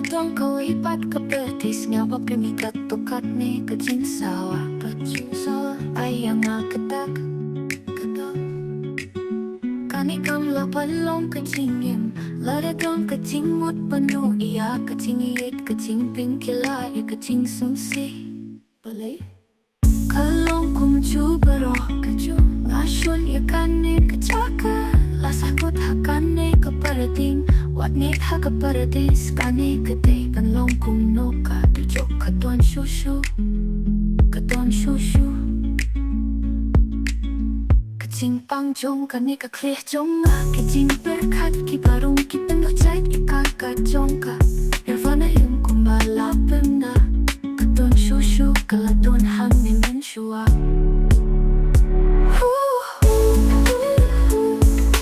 Dong kau hebat ke petis ngapa kami katukat ni kecing sawah kecing sawah ayang ketak ketak kani kam la palong kecing yem lada dong kecing mut penuh iya kecing iit kecing pingkila ya kecing sumsi boleh kalong kum cuba roh keju ngasun ya kane kecaka lasakut hakane keparating wat nek hakaparadis kane kete panlong kum noka tujok katon shushu kecing pangjong kane ka kleh jonga kecing berkat ki barung ki penuh cait ki kakak jongka irvana yung kumbala pemna katon shushu kaladon hang ni menshua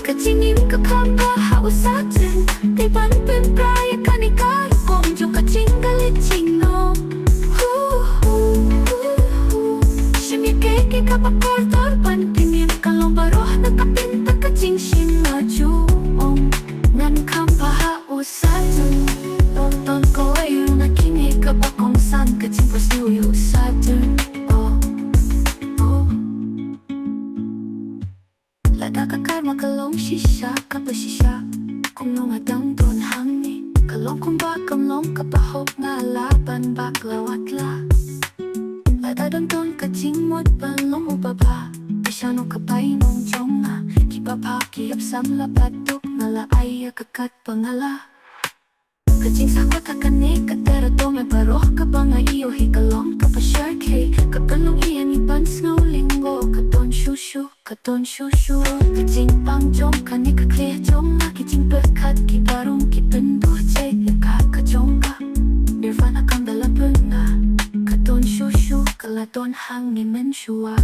kecingin ke kapa hausatin tiban pempraya kanikar komjo kecing galicing no shimi keke kapa kortor pan tingin kalong baroh nakapinta kecing shin maju ngan kampa hausatin tonton ko ayu nakini kapa kongsan kecing posnuyu satin lada kakar makalong shisha kapashisha kung nung adang don hangi kalong kung bakam long kapahop nga laban baklawat la lada don kacing mod balong ubaba isyano kapay nung jonga kibaba kiyap sam lapatok nga laaya kakat pangala kacing sakwa kakane katara to may baroh kabanga iyo hikalong kapashar kay kakalong iyan iban snow linggo katon shushu kacing pangjong kani kakleh jonga kicing berkat ki barong ki penduh chay kakajongka nirvana kang dalam penga katon shushu kaladon hang ni menshua